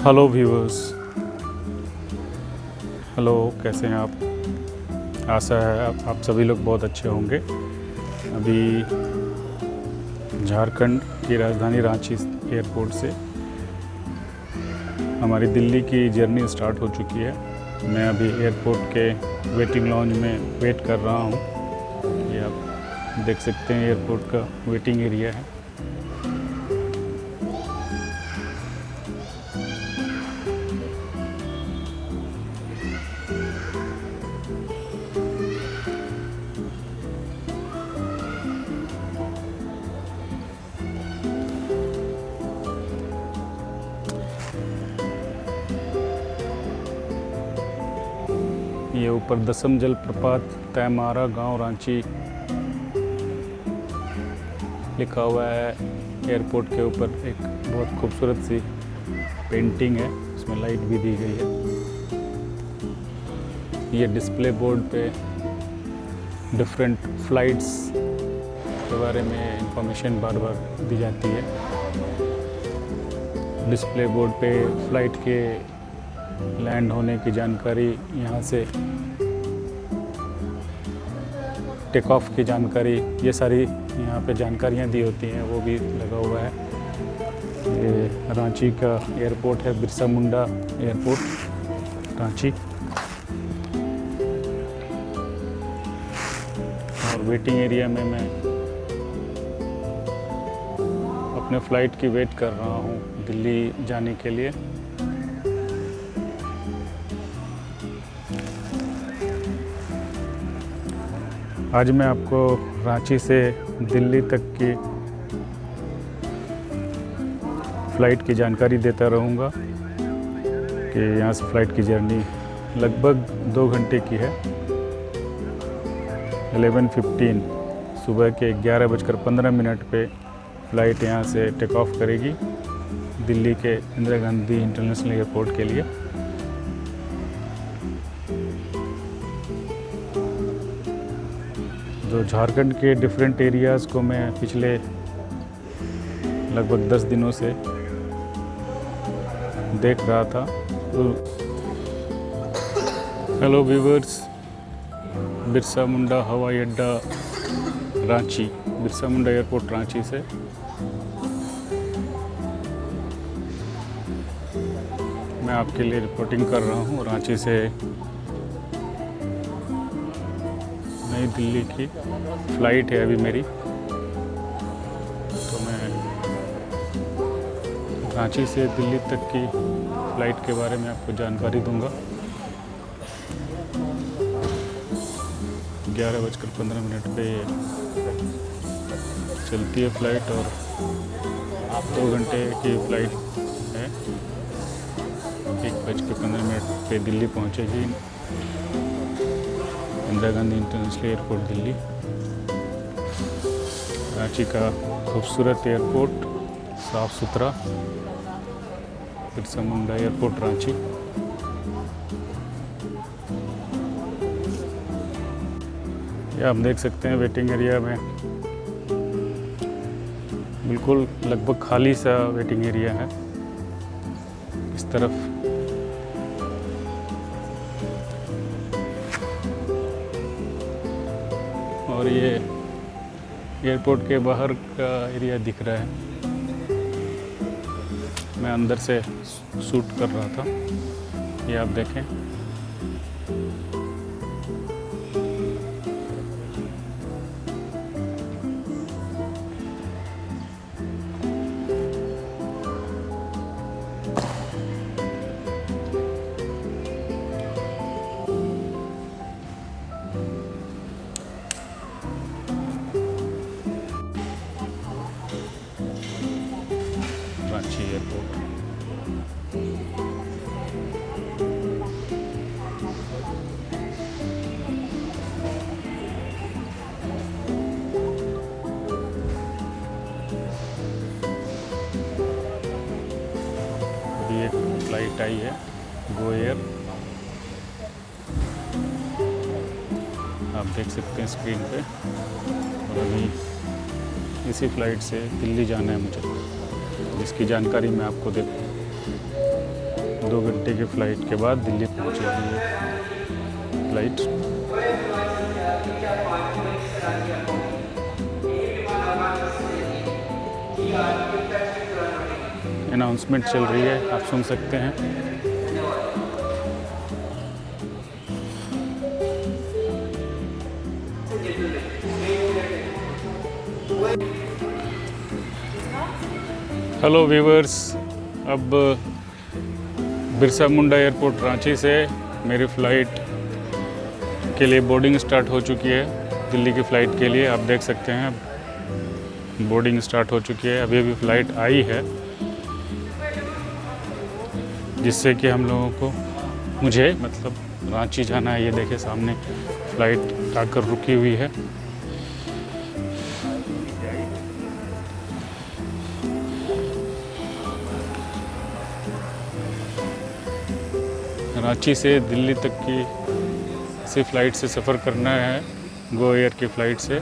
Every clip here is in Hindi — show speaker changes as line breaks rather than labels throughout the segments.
Hello viewers. हेलो, कैसे हैं आप? आशा है आप सभी लोग बहुत अच्छे होंगे। अभी झारखंड की राजधानी रांची एयरपोर्ट से हमारी दिल्ली की जर्नी स्टार्ट हो चुकी है। मैं अभी एयरपोर्ट के वेटिंग लॉन्ज में वेट कर रहा हूँ। ये आप देख सकते हैं, एयरपोर्ट का वेटिंग एरिया है। ये ऊपर दसम जलप्रपात तैमारा गांव रांची लिखा हुआ है। एयरपोर्ट के ऊपर एक बहुत खूबसूरत सी पेंटिंग है, उसमें लाइट भी दी गई है। ये डिस्प्ले बोर्ड पे डिफरेंट फ्लाइट्स के बारे में इंफॉर्मेशन बार बार दी जाती है। डिस्प्ले बोर्ड पे फ्लाइट के लैंड होने की जानकारी, यहाँ से टेक ऑफ की जानकारी, ये सारी यहाँ पे जानकारियाँ दी होती हैं, वो भी लगा हुआ है। ये रांची का एयरपोर्ट है, बिरसा मुंडा एयरपोर्ट रांची। और वेटिंग एरिया में मैं अपने फ़्लाइट की वेट कर रहा हूँ दिल्ली जाने के लिए। आज मैं आपको रांची से दिल्ली तक की फ़्लाइट की जानकारी देता रहूँगा कि यहाँ से फ़्लाइट की जर्नी लगभग 2 घंटे की है। 11:15 सुबह के 11:15 पे फ़्लाइट यहाँ से टेक ऑफ करेगी दिल्ली के इंदिरा गांधी इंटरनेशनल एयरपोर्ट के लिए। जो झारखंड के डिफरेंट एरियाज़ को मैं पिछले लगभग 10 दिनों से देख रहा था। हेलो व्यूवर्स, बिरसा मुंडा हवाई अड्डा रांची, बिरसा मुंडा एयरपोर्ट रांची से मैं आपके लिए रिपोर्टिंग कर रहा हूँ। रांची से नई दिल्ली की फ़्लाइट है अभी मेरी, तो मैं रांची से दिल्ली तक की फ़्लाइट के बारे में आपको जानकारी दूंगा। 11:15 पे चलती है फ़्लाइट और 2 घंटे की फ़्लाइट है। 1:15 पे दिल्ली पहुंचेगी, इंदिरा गांधी इंटरनेशनल एयरपोर्ट दिल्ली। रांची का खूबसूरत एयरपोर्ट, साफ़ सुथरा बिरसा मुंडा एयरपोर्ट रांची। ये आप देख सकते हैं वेटिंग एरिया में बिल्कुल लगभग खाली सा वेटिंग एरिया है। इस तरफ और ये एयरपोर्ट के बाहर का एरिया दिख रहा है। मैं अंदर से शूट कर रहा था, ये आप देखें। रांची एयरपोर्ट अभी एक फ़्लाइट आई है, गो एयर, आप देख सकते हैं स्क्रीन पे। और अभी इसी फ़्लाइट से दिल्ली जाना है मुझे, जिसकी जानकारी मैं आपको देता हूँ। 2 घंटे की फ़्लाइट के बाद दिल्ली पहुंचेगी ये फ़्लाइट। अनाउंसमेंट चल रही है, आप सुन सकते हैं। हेलो व्यूवर्स, अब बिरसा मुंडा एयरपोर्ट रांची से मेरी फ़्लाइट के लिए बोर्डिंग स्टार्ट हो चुकी है। दिल्ली की फ़्लाइट के लिए आप देख सकते हैं बोर्डिंग स्टार्ट हो चुकी है। अभी फ़्लाइट आई है, जिससे कि हम लोगों को मुझे मतलब रांची जाना है। ये देखिए सामने फ़्लाइट आकर रुकी हुई है। रांची से दिल्ली तक की इसी फ़्लाइट से सफ़र करना है, गो एयर की फ़्लाइट से।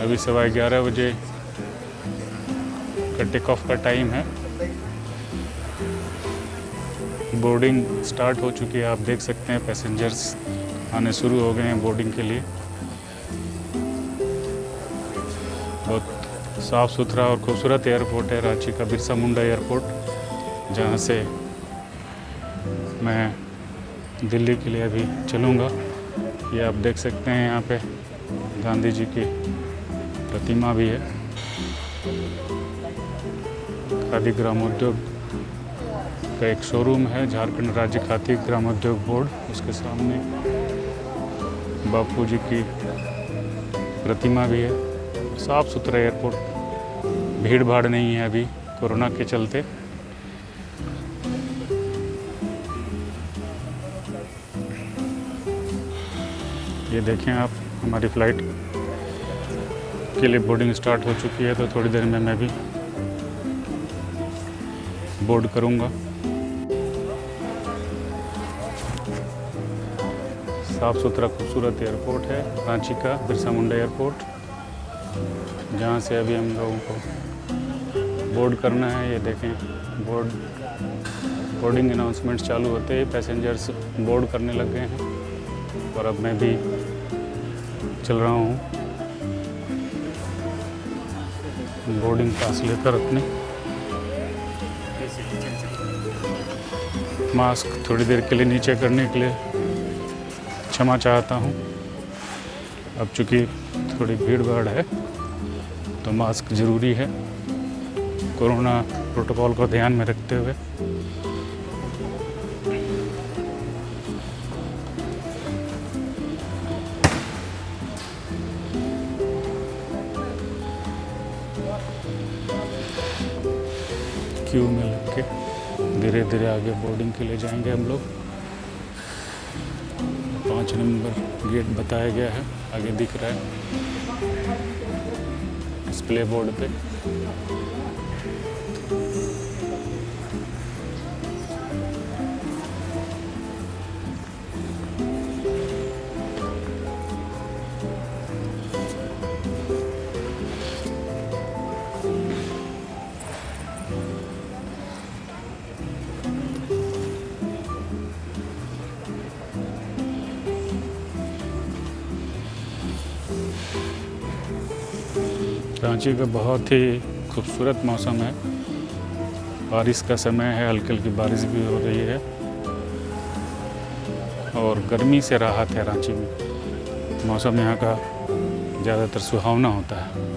अभी 11:15 बजे का टेक ऑफ का टाइम है। बोर्डिंग स्टार्ट हो चुकी है, आप देख सकते हैं पैसेंजर्स आने शुरू हो गए हैं बोर्डिंग के लिए। बहुत साफ़ सुथरा और खूबसूरत एयरपोर्ट है रांची का बिरसा मुंडा एयरपोर्ट, जहां से मैं दिल्ली के लिए अभी चलूँगा। ये आप देख सकते हैं यहाँ पे गांधी जी की प्रतिमा भी है। खादी ग्रामोद्योग का एक शोरूम है, झारखंड राज्य खादी ग्रामोद्योग बोर्ड, उसके सामने बापू जी की प्रतिमा भी है। साफ़ सुथरा एयरपोर्ट, भीड़ भाड़ नहीं है अभी कोरोना के चलते। ये देखें आप, हमारी फ़्लाइट के लिए बोर्डिंग स्टार्ट हो चुकी है, तो थोड़ी देर में मैं भी बोर्ड करूँगा। साफ़ सुथरा खूबसूरत एयरपोर्ट है रांची का बिरसा मुंडा एयरपोर्ट, जहाँ से अभी हम लोगों को बोर्ड करना है। ये देखें बोर्डिंग अनाउंसमेंट्स चालू होते ही पैसेंजर्स बोर्ड करने लग गए हैं, और अब मैं भी चल रहा हूँ बोर्डिंग पास लेकर अपने। मास्क थोड़ी देर के लिए नीचे करने के लिए क्षमा चाहता हूँ। अब चूँकि थोड़ी भीड़ भाड़ है तो मास्क ज़रूरी है, कोरोना प्रोटोकॉल को ध्यान में रखते हुए। क्यू में लग के धीरे धीरे आगे बोर्डिंग के लिए जाएंगे हम लोग। 5 नंबर गेट बताया गया है, आगे दिख रहा है डिस्प्ले बोर्ड पे। रांची का बहुत ही खूबसूरत मौसम है, बारिश का समय है, हल्की हल्की बारिश भी हो रही है और गर्मी से राहत है। रांची में मौसम यहाँ का ज़्यादातर सुहावना होता है।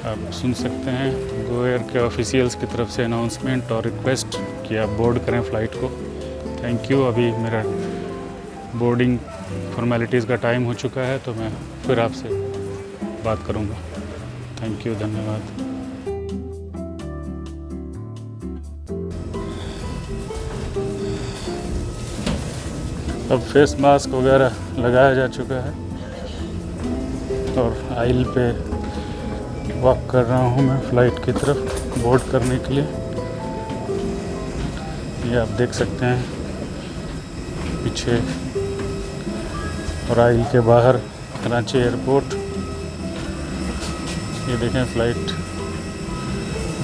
आप सुन सकते हैं गो एयर के ऑफिशियल्स की तरफ से अनाउंसमेंट और रिक्वेस्ट कि आप बोर्ड करें फ़्लाइट को। Thank you. अभी मेरा बोर्डिंग फॉर्मेलिटीज़ का टाइम हो चुका है, तो मैं फिर आपसे बात करूंगा। थैंक यू, धन्यवाद। अब फेस मास्क वगैरह लगाया जा चुका है और आइल पे वॉक कर रहा हूँ मैं फ़्लाइट की तरफ बोर्ड करने के लिए। ये आप देख सकते हैं पीछे राइल के बाहर कराची एयरपोर्ट। ये देखें फ्लाइट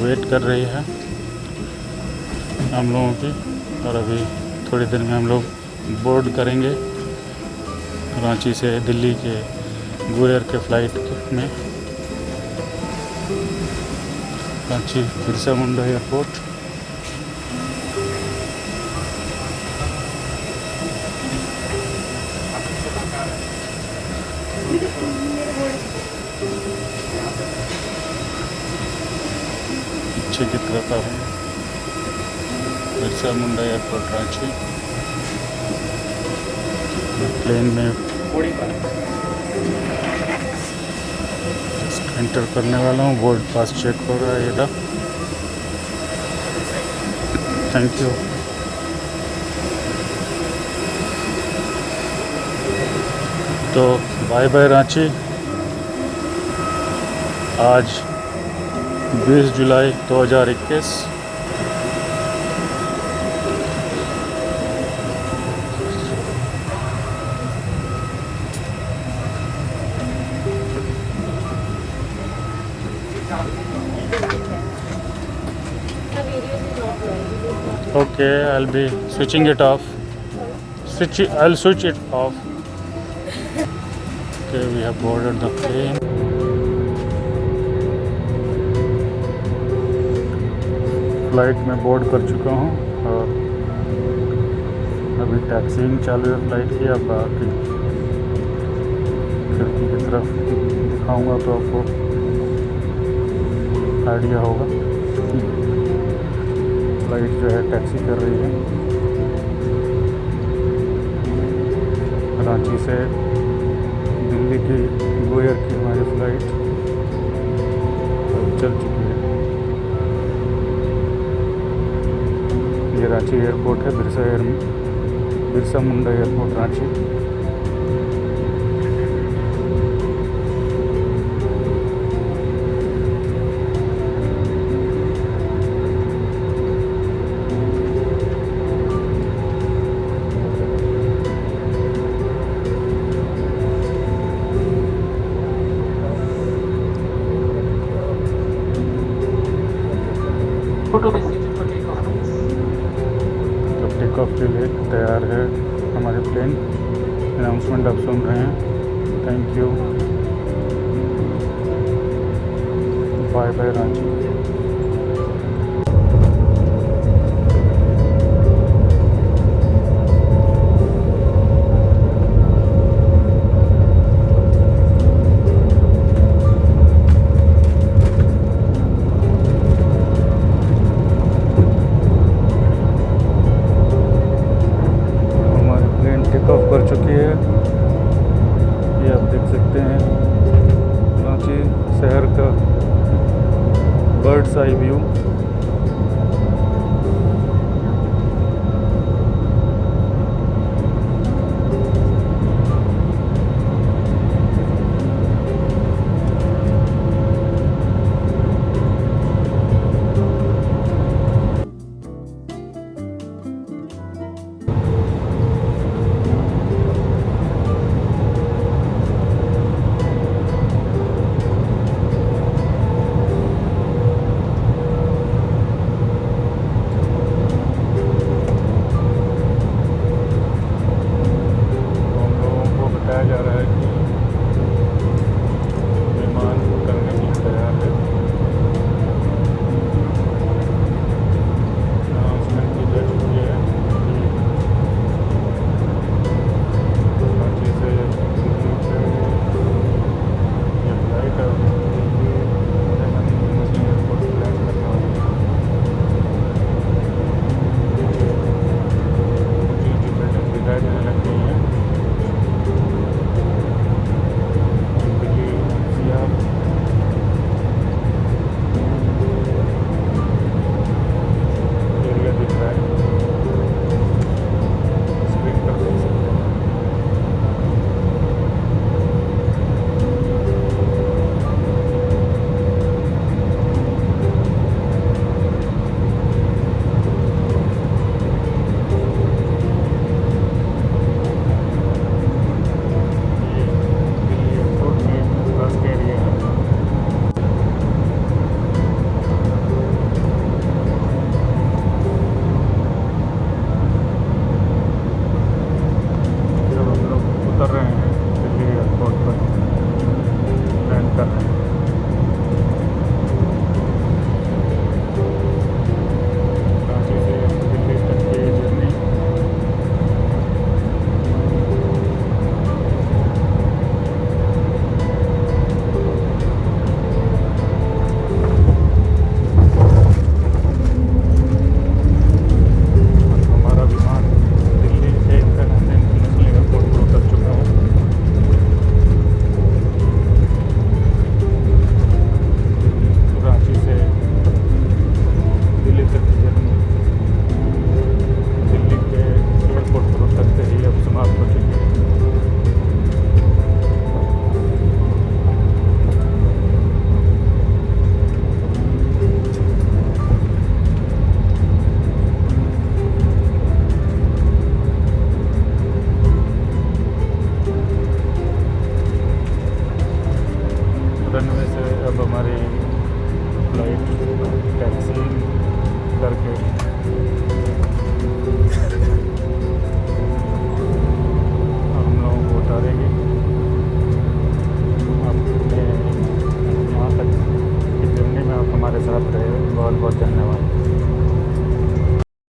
वेट कर रही है हम लोगों की, और अभी थोड़ी देर में हम लोग बोर्ड करेंगे कराची से दिल्ली के गो एयर के फ़्लाइट में कराची बिरसा मुंडा एयरपोर्ट। पीछे की तरफ आप बिरसा मुंडा एयरपोर्ट रांची। प्लेन में एंटर करने वाला हूँ। बोर्ड पास चेक हो रहा है ये। Thank you. तो बाय बाय रांची। आज 20 जुलाई 2021। Okay, I'll be switching it off. I'll switch it off. Okay, we have boarded the plane. Flight में बोर्ड कर चुका हूँ और अभी टैक्सीइंग चालू है फ्लाइट की। अब बाकी खिड़की की तरफ दिखाऊंगा तो आपको आइडिया होगा। फ्लाइट जो है टैक्सी कर रही है कराची से दिल्ली की गो एयर की हमारी फ़्लाइट चल चुकी है। ये रांची एयरपोर्ट है, बिरसा मुंडा एयरपोर्ट रांची। तो टेक ऑफ के लिए तैयार है हमारे प्लेन। अनाउंसमेंट आप सुन रहे हैं। Thank you. Bye bye Ranchi. Off कर चुकी है। ये आप देख सकते हैं कराची शहर का बर्ड्स आई व्यू।